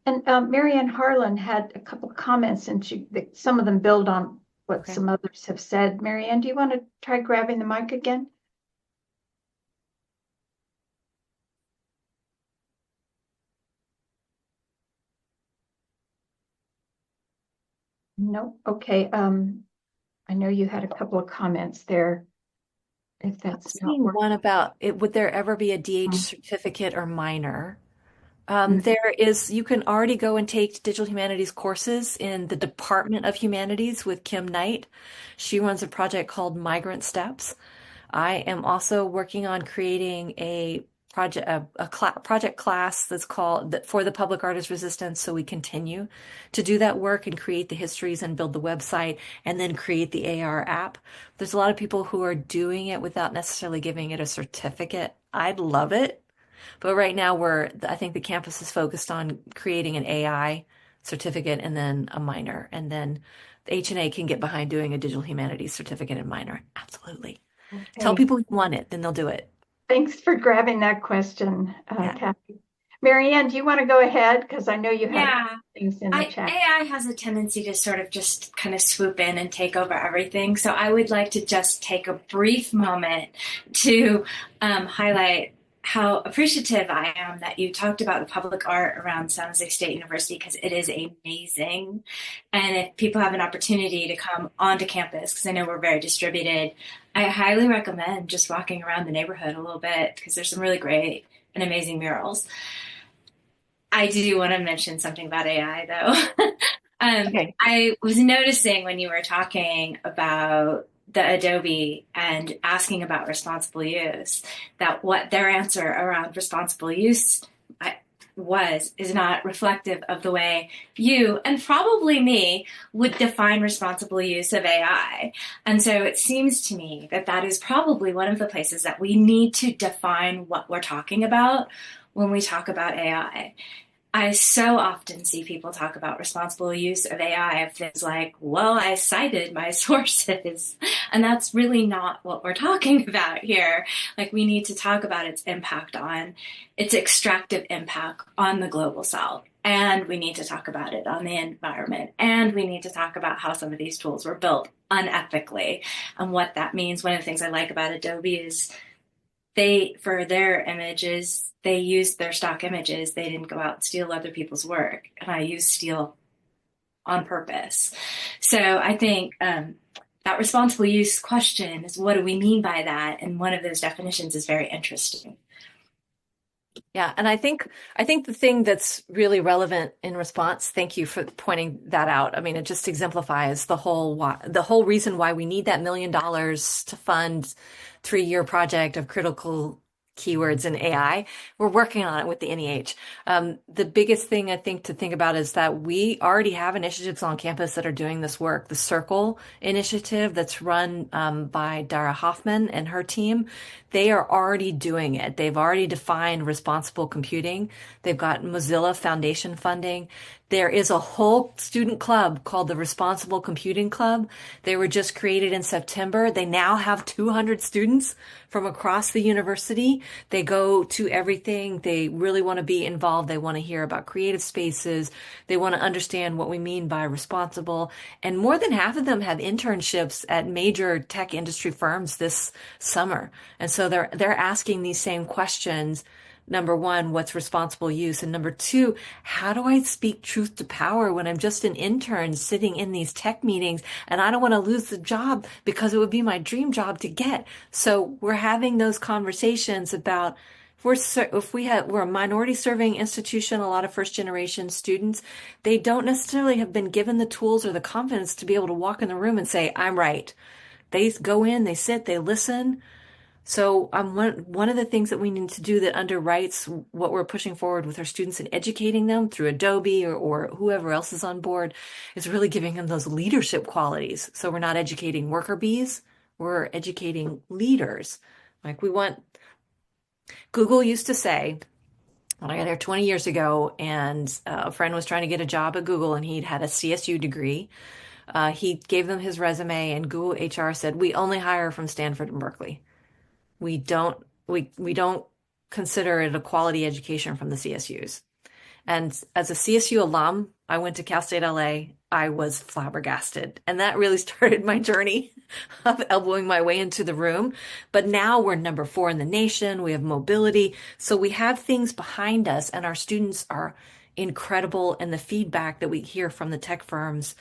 And Marianne Harlan had a couple of comments, and some of them build on what some others have said. Marianne, do you want to try grabbing the mic again? No? Okay. I know you had a couple of comments there. If that's not working. One about it, would there ever be a DH certificate or minor? There is, you can already go and take digital humanities courses in the Department of Humanities with Kim Knight. She runs a project called Migrant Steps. I am also working on creating a project class that's called For the Public Art is Resistance. So we continue to do that work and create the histories and build the website and then create the AR app. There's a lot of people who are doing it without necessarily giving it a certificate. I'd love it. But right now I think the campus is focused on creating an AI certificate and then a minor. And then the H&A can get behind doing a digital humanities certificate and minor. Absolutely. Okay. Tell people you want it, then they'll do it. Thanks for grabbing that question, Kathy. Marianne, do you want to go ahead? Because I know you have things in the chat. AI has a tendency to sort of just kind of swoop in and take over everything. So I would like to just take a brief moment to highlight how appreciative I am that you talked about the public art around San Jose State University, because it is amazing. And if people have an opportunity to come onto campus, because I know we're very distributed, I highly recommend just walking around the neighborhood a little bit, because there's some really great and amazing murals. I do want to mention something about AI, though. I was noticing when you were talking about the Adobe and asking about responsible use, that what their answer around responsible use is not reflective of the way you and probably me would define responsible use of AI. And so it seems to me that that is probably one of the places that we need to define what we're talking about when we talk about AI. I so often see people talk about responsible use of AI of things like, well, I cited my sources. And that's really not what we're talking about here. Like, we need to talk about its extractive impact on the global south. And we need to talk about it on the environment. And we need to talk about how some of these tools were built unethically and what that means. One of the things I like about Adobe is for their images, they used their stock images. They didn't go out and steal other people's work. And I use steal on purpose. So I think that responsible use question is, what do we mean by that? And one of those definitions is very interesting. Yeah, and I think the thing that's really relevant in response, thank you for pointing that out. I mean, it just exemplifies the whole reason why we need that $1 million to fund 3-year project of critical keywords in AI. We're working on it with the NEH. The biggest thing I think to think about is that we already have initiatives on campus that are doing this work. The Circle initiative that's run by Dara Hoffman and her team, they are already doing it. They've already defined responsible computing. They've got Mozilla Foundation funding. There is a whole student club called the Responsible Computing Club. They were just created in September. They now have 200 students from across the university. They go to everything. They really want to be involved. They want to hear about creative spaces. They want to understand what we mean by responsible. And more than half of them have internships at major tech industry firms this summer. And so they're asking these same questions, number one, what's responsible use? And number two, how do I speak truth to power when I'm just an intern sitting in these tech meetings and I don't want to lose the job because it would be my dream job to get? So we're having those conversations about we're a minority serving institution, a lot of first generation students, they don't necessarily have been given the tools or the confidence to be able to walk in the room and say, I'm right. They go in, they sit, they listen. So one of the things that we need to do that underwrites what we're pushing forward with our students and educating them through Adobe or whoever else is on board is really giving them those leadership qualities. So we're not educating worker bees, we're educating leaders. Like Google used to say, when I got there 20 years ago, and a friend was trying to get a job at Google and he'd had a CSU degree. He gave them his resume and Google HR said, we only hire from Stanford and Berkeley. We don't consider it a quality education from the CSUs. And as a CSU alum, I went to Cal State LA. I was flabbergasted. And that really started my journey of elbowing my way into the room. But now we're number 4 in the nation. We have mobility. So we have things behind us and our students are incredible. And the feedback that we hear from the tech firms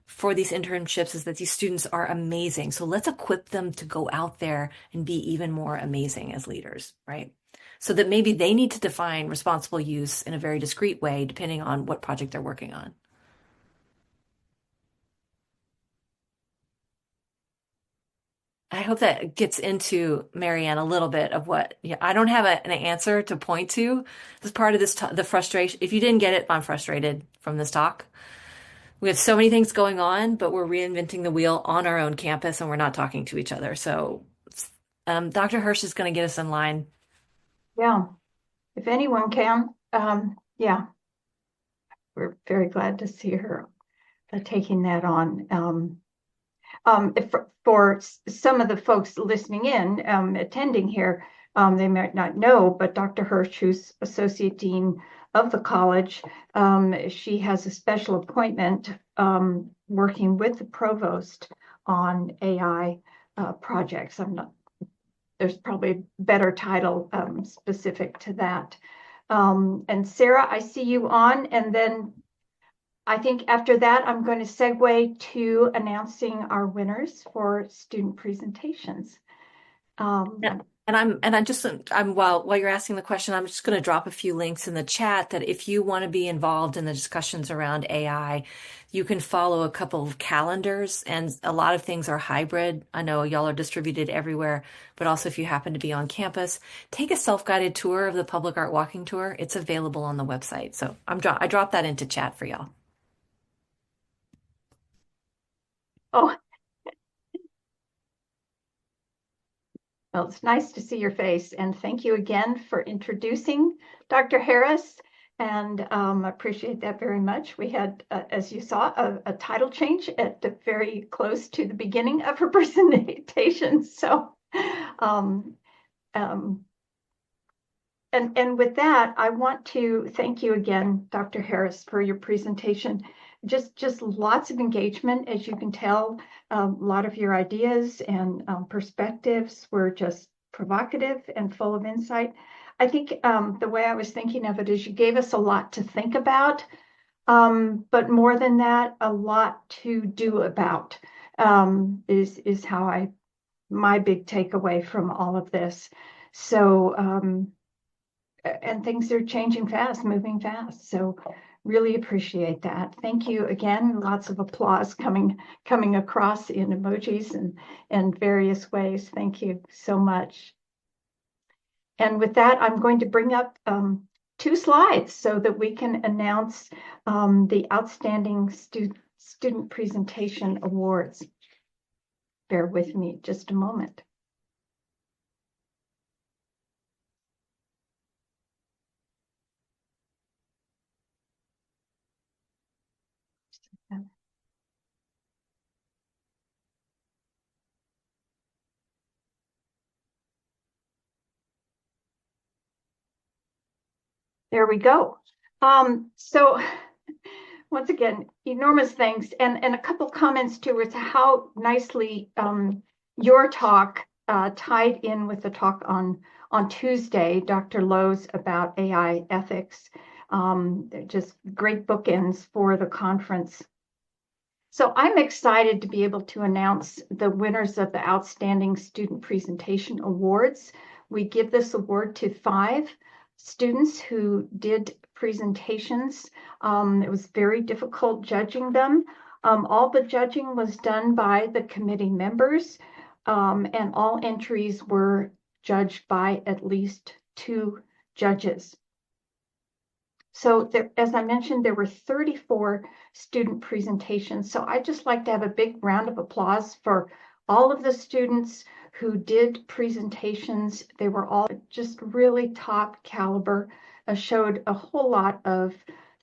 for these internships is that these students are amazing. So let's equip them to go out there and be even more amazing as leaders, right? So that maybe they need to define responsible use in a very discrete way, depending on what project they're working on. I hope that gets into, Marianne, a little bit of what, I don't have an answer to point to. This part of this, the frustration, if you didn't get it, I'm frustrated from this talk. We have so many things going on, but we're reinventing the wheel on our own campus and we're not talking to each other. So Dr. Hirsch is going to get us in line. Yeah, if anyone can, yeah, we're very glad to see her taking that on. For some of the folks listening in, attending here, they might not know, but Dr. Hirsch, who's Associate Dean of the college, she has a special appointment working with the provost on AI projects. There's probably a better title specific to that. And Sarah, I see you on, and then I think after that, I'm going to segue to announcing our winners for student presentations. While you're asking the question, I'm just going to drop a few links in the chat that if you want to be involved in the discussions around AI, you can follow a couple of calendars, and a lot of things are hybrid. I know y'all are distributed everywhere, but also if you happen to be on campus, take a self-guided tour of the Public Art Walking Tour. It's available on the website. So I dropped that into chat for y'all. Oh, well, it's nice to see your face, and thank you again for introducing Dr. Harris, and appreciate that very much. We had, as you saw, a title change at the very close to the beginning of her presentation. So, and with that, I want to thank you again, Dr. Harris, for your presentation. Just lots of engagement, as you can tell. A lot of your ideas and perspectives were just provocative and full of insight. I think the way I was thinking of it is you gave us a lot to think about, but more than that, a lot to do about is how my big takeaway from all of this. So, and things are changing fast, moving fast. So really appreciate that. Thank you again. Lots of applause coming across in emojis and various ways. Thank you so much. And with that, I'm going to bring up 2 slides so that we can announce the Outstanding Student Presentation Awards. Bear with me just a moment. There we go. So once again, enormous thanks, and a couple comments too as to how nicely your talk tied in with the talk on Tuesday, Dr. Lowe's about AI ethics. They're just great bookends for the conference. So I'm excited to be able to announce the winners of the Outstanding Student Presentation Awards. We give this award to 5 students who did presentations. It was very difficult judging them. All the judging was done by the committee members, and all entries were judged by at least 2 judges. So there, as I mentioned, there were 34 student presentations. So I'd just like to have a big round of applause for all of the students who did presentations. They were all just really top caliber, showed a whole lot of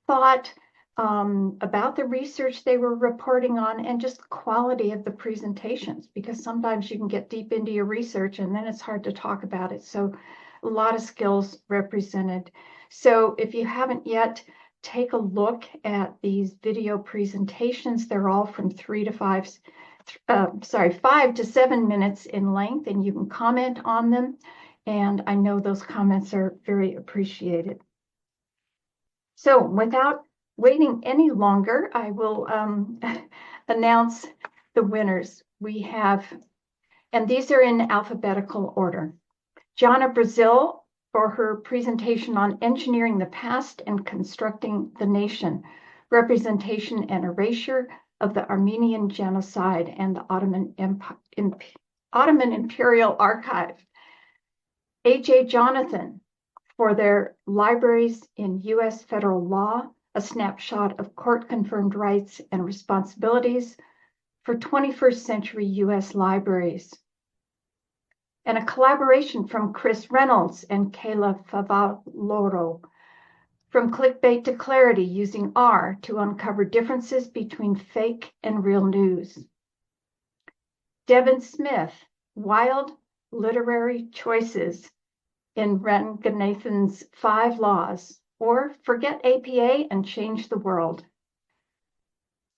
thought about the research they were reporting on and just the quality of the presentations, because sometimes you can get deep into your research and then it's hard to talk about it. So a lot of skills represented. So if you haven't yet, take a look at these video presentations. They're all from 5 to 7 minutes in length, and you can comment on them. And I know those comments are very appreciated. So without waiting any longer, I will announce the winners. We have, and these are in alphabetical order. Gianna Brazil for her presentation on engineering the past and constructing the nation, representation and erasure of the Armenian genocide and the Ottoman Imperial Archive. A.J. Jonathan for their libraries in U.S. federal law, a snapshot of court-confirmed rights and responsibilities for 21st century U.S. libraries. And a collaboration from Chris Reynolds and Kayla Favaloro, from clickbait to clarity using R to uncover differences between fake and real news. Devin Smith, wild literary choices in Ranganathan's 5 Laws, or forget APA and change the world.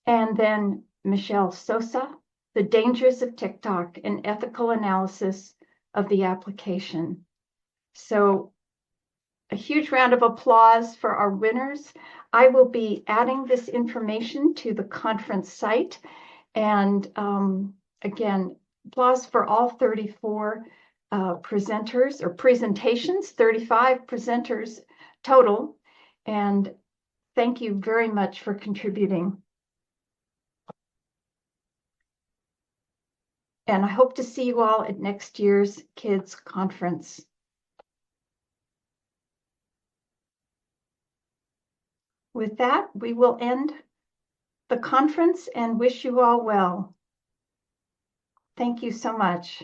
And then Michelle Sosa, the dangers of TikTok, an ethical analysis of the application. So a huge round of applause for our winners. I will be adding this information to the conference site. And again, applause for all 34 presenters or presentations, 35 presenters total. And thank you very much for contributing. And I hope to see you all at next year's Kids Conference. With that, we will end the conference and wish you all well. Thank you so much.